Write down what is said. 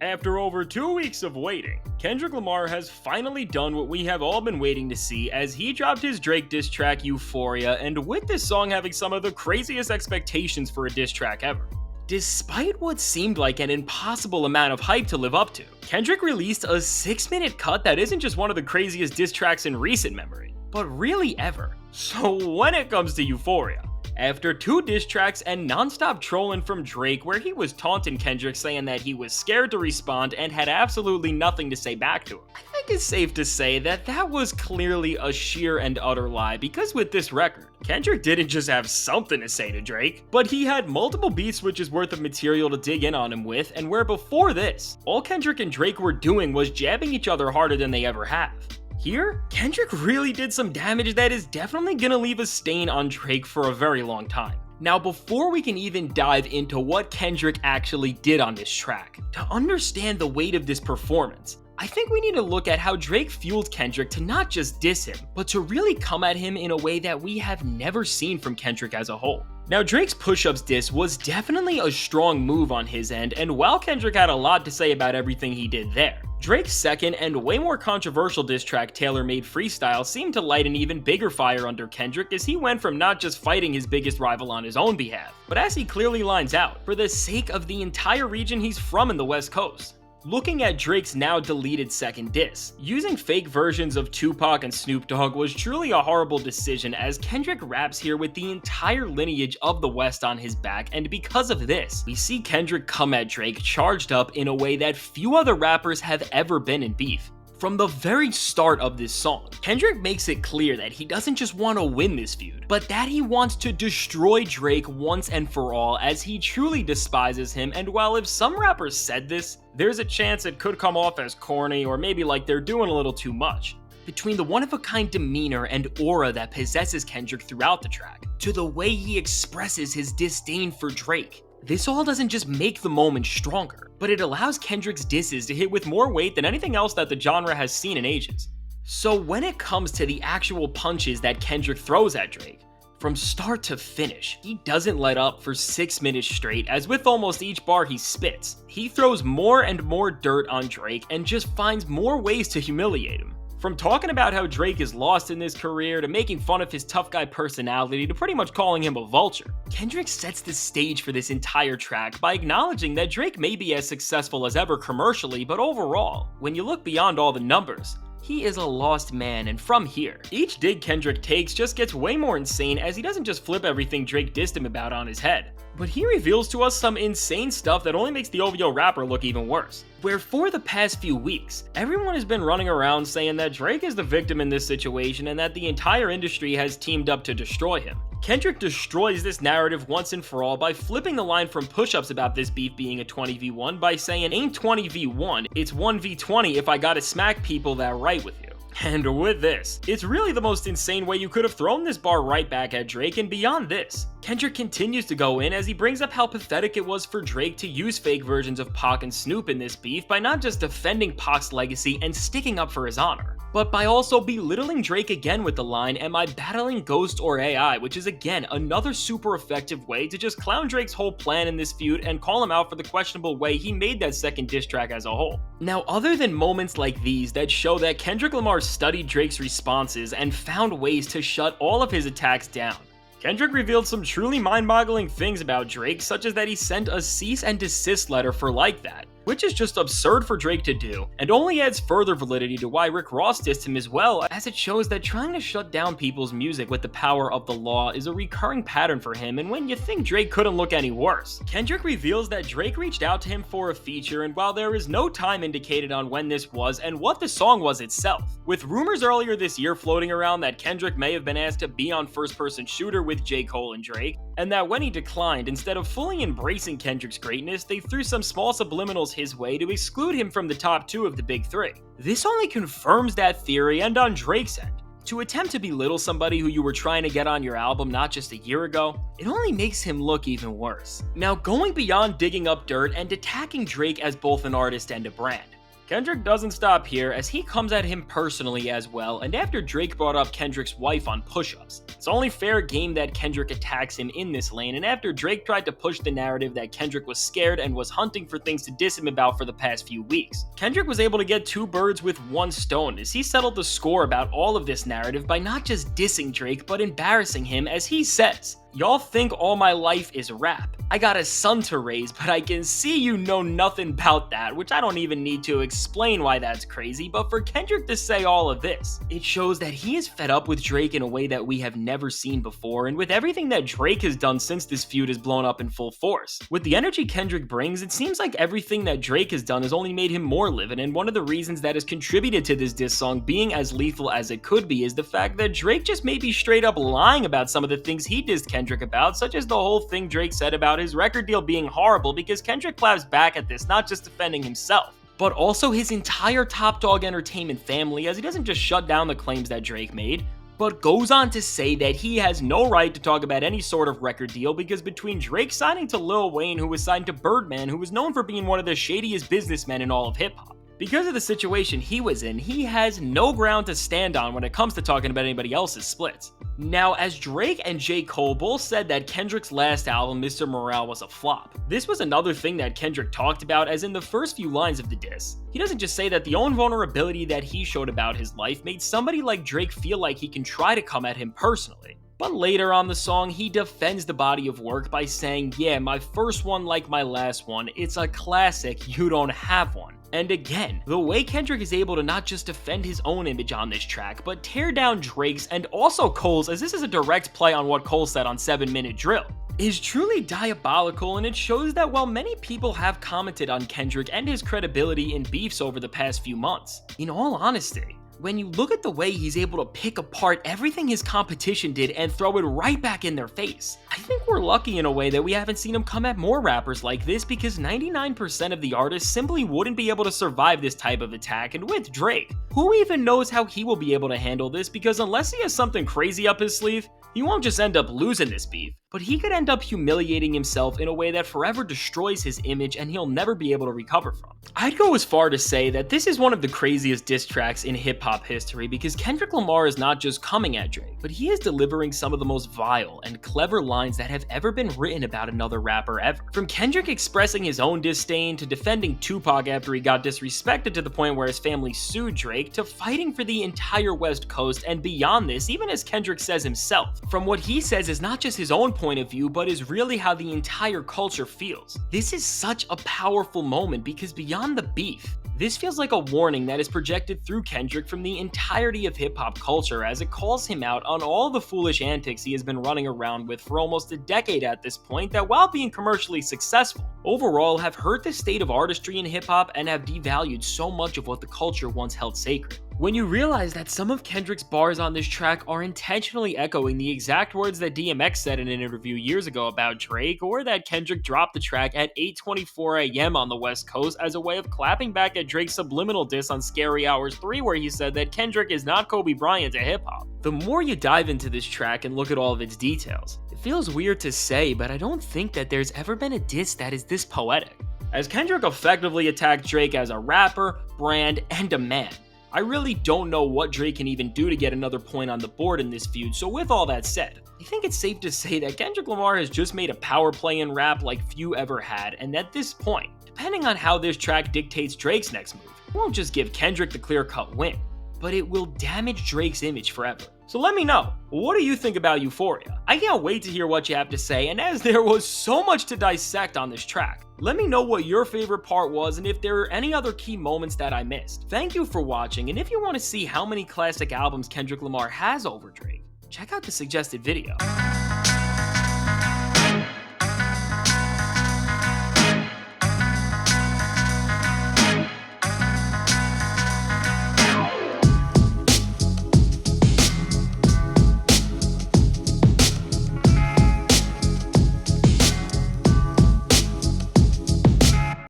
After over 2 weeks of waiting, Kendrick Lamar has finally done what we have all been waiting to see as he dropped his Drake diss track Euphoria, and with this song having some of the craziest expectations for a diss track ever. Despite what seemed like an impossible amount of hype to live up to, Kendrick released a 6-minute cut that isn't just one of the craziest diss tracks in recent memory, but really ever. So when it comes to Euphoria, after 2 diss tracks and non-stop trolling from Drake where he was taunting Kendrick saying that he was scared to respond and had absolutely nothing to say back to him, I think it's safe to say that that was clearly a sheer and utter lie, because with this record, Kendrick didn't just have something to say to Drake, but he had multiple beat switches worth of material to dig in on him with, and where before this, all Kendrick and Drake were doing was jabbing each other harder than they ever have. Here, Kendrick really did some damage that is definitely gonna leave a stain on Drake for a very long time. Now, before we can even dive into what Kendrick actually did on this track, to understand the weight of this performance, I think we need to look at how Drake fueled Kendrick to not just diss him, but to really come at him in a way that we have never seen from Kendrick as a whole. Now, Drake's push-ups diss was definitely a strong move on his end, and while Kendrick had a lot to say about everything he did there, Drake's second and way more controversial diss track, Tailor-Made Freestyle, seemed to light an even bigger fire under Kendrick as he went from not just fighting his biggest rival on his own behalf, but as he clearly lines out, for the sake of the entire region he's from in the West Coast. Looking at Drake's now deleted second diss, using fake versions of Tupac and Snoop Dogg was truly a horrible decision, as Kendrick raps here with the entire lineage of the West on his back, and because of this, we see Kendrick come at Drake charged up in a way that few other rappers have ever been in beef. From the very start of this song, Kendrick makes it clear that he doesn't just want to win this feud, but that he wants to destroy Drake once and for all, as he truly despises him, and while if some rappers said this, there's a chance it could come off as corny or maybe like they're doing a little too much. Between the one-of-a-kind demeanor and aura that possesses Kendrick throughout the track, to the way he expresses his disdain for Drake, this all doesn't just make the moment stronger, but it allows Kendrick's disses to hit with more weight than anything else that the genre has seen in ages. So when it comes to the actual punches that Kendrick throws at Drake, from start to finish, he doesn't let up for 6 minutes straight, as with almost each bar he spits, he throws more and more dirt on Drake and just finds more ways to humiliate him. From talking about how Drake is lost in his career, to making fun of his tough guy personality, to pretty much calling him a vulture, Kendrick sets the stage for this entire track by acknowledging that Drake may be as successful as ever commercially, but overall, when you look beyond all the numbers, he is a lost man, and from here, each dig Kendrick takes just gets way more insane, as he doesn't just flip everything Drake dissed him about on his head, but he reveals to us some insane stuff that only makes the OVO rapper look even worse. Where for the past few weeks, everyone has been running around saying that Drake is the victim in this situation and that the entire industry has teamed up to destroy him. Kendrick destroys this narrative once and for all by flipping the line from push-ups about this beef being a 20v1 by saying ain't 20v1, it's 1v20 if I gotta smack people that right with you. And with this, it's really the most insane way you could have thrown this bar right back at Drake, and beyond this, Kendrick continues to go in as he brings up how pathetic it was for Drake to use fake versions of Pac and Snoop in this beef by not just defending Pac's legacy and sticking up for his honor, but by also belittling Drake again with the line, "Am I battling Ghost or AI?" which is again another super effective way to just clown Drake's whole plan in this feud and call him out for the questionable way he made that second diss track as a whole. Now, other than moments like these that show that Kendrick Lamar studied Drake's responses and found ways to shut all of his attacks down, Kendrick revealed some truly mind-boggling things about Drake, such as that he sent a cease and desist letter for Like That, which is just absurd for Drake to do, and only adds further validity to why Rick Ross dissed him as well, as it shows that trying to shut down people's music with the power of the law is a recurring pattern for him, and when you think Drake couldn't look any worse. Kendrick reveals that Drake reached out to him for a feature, and while there is no time indicated on when this was and what the song was itself, with rumors earlier this year floating around that Kendrick may have been asked to be on First Person Shooter with J. Cole and Drake, and that when he declined, instead of fully embracing Kendrick's greatness, they threw some small subliminals his way to exclude him from the top 2 of the big 3. This only confirms that theory, and on Drake's end, to attempt to belittle somebody who you were trying to get on your album not just a year ago, it only makes him look even worse. Now, going beyond digging up dirt and attacking Drake as both an artist and a brand, Kendrick doesn't stop here as he comes at him personally as well, and after Drake brought up Kendrick's wife on push-ups. It's only fair game that Kendrick attacks him in this lane, and after Drake tried to push the narrative that Kendrick was scared and was hunting for things to diss him about for the past few weeks, Kendrick was able to get two birds with one stone as he settled the score about all of this narrative by not just dissing Drake but embarrassing him, as he says, "Y'all think all my life is rap. I got a son to raise, but I can see you know nothing about that," which I don't even need to explain why that's crazy, but for Kendrick to say all of this, it shows that he is fed up with Drake in a way that we have never seen before, and with everything that Drake has done since this feud has blown up in full force. With the energy Kendrick brings, it seems like everything that Drake has done has only made him more livid, and one of the reasons that has contributed to this diss song being as lethal as it could be is the fact that Drake just may be straight up lying about some of the things he dissed Kendrick about, such as the whole thing Drake said about his record deal being horrible, because Kendrick claps back at this, not just defending himself, but also his entire Top Dog Entertainment family, as he doesn't just shut down the claims that Drake made, but goes on to say that he has no right to talk about any sort of record deal because between Drake signing to Lil Wayne, who was signed to Birdman, who was known for being one of the shadiest businessmen in all of hip-hop, because of the situation he was in, he has no ground to stand on when it comes to talking about anybody else's splits. Now, as Drake and J. Cole both said that Kendrick's last album, Mr. Morale, was a flop, this was another thing that Kendrick talked about, as in the first few lines of the diss, he doesn't just say that the own vulnerability that he showed about his life made somebody like Drake feel like he can try to come at him personally. But later on the song, he defends the body of work by saying, "Yeah, my first one like my last one, it's a classic, you don't have one." And again, the way Kendrick is able to not just defend his own image on this track, but tear down Drake's and also Cole's, as this is a direct play on what Cole said on 7 Minute Drill, is truly diabolical, and it shows that while many people have commented on Kendrick and his credibility in beefs over the past few months, in all honesty, when you look at the way he's able to pick apart everything his competition did and throw it right back in their face, I think we're lucky in a way that we haven't seen him come at more rappers like this, because 99% of the artists simply wouldn't be able to survive this type of attack. And with Drake, who even knows how he will be able to handle this, because unless he has something crazy up his sleeve, he won't just end up losing this beef, but he could end up humiliating himself in a way that forever destroys his image and he'll never be able to recover from. I'd go as far to say that this is one of the craziest diss tracks in hip-hop history, because Kendrick Lamar is not just coming at Drake, but he is delivering some of the most vile and clever lines that have ever been written about another rapper ever. From Kendrick expressing his own disdain, to defending Tupac after he got disrespected to the point where his family sued Drake, to fighting for the entire West Coast, and beyond this, even as Kendrick says himself, from what he says is not just his own point of view, but is really how the entire culture feels. This is such a powerful moment, because beyond the beef, this feels like a warning that is projected through Kendrick from the entirety of hip-hop culture, as it calls him out on all the foolish antics he has been running around with for almost a decade at this point, that while being commercially successful, overall have hurt the state of artistry in hip-hop and have devalued so much of what the culture once held sacred. When you realize that some of Kendrick's bars on this track are intentionally echoing the exact words that DMX said in an interview years ago about Drake, or that Kendrick dropped the track at 8:24 a.m. on the West Coast as a way of clapping back at Drake's subliminal diss on Scary Hours 3, where he said that Kendrick is not Kobe Bryant to hip-hop. The more you dive into this track and look at all of its details, it feels weird to say, but I don't think that there's ever been a diss that is this poetic. As Kendrick effectively attacked Drake as a rapper, brand, and a man, I really don't know what Drake can even do to get another point on the board in this feud, so with all that said, I think it's safe to say that Kendrick Lamar has just made a power play in rap like few ever had, and at this point, depending on how this track dictates Drake's next move, it won't just give Kendrick the clear-cut win, but it will damage Drake's image forever. So let me know, what do you think about Euphoria? I can't wait to hear what you have to say, and as there was so much to dissect on this track, let me know what your favorite part was and if there are any other key moments that I missed. Thank you for watching, and if you want to see how many classic albums Kendrick Lamar has over Drake, check out the suggested video.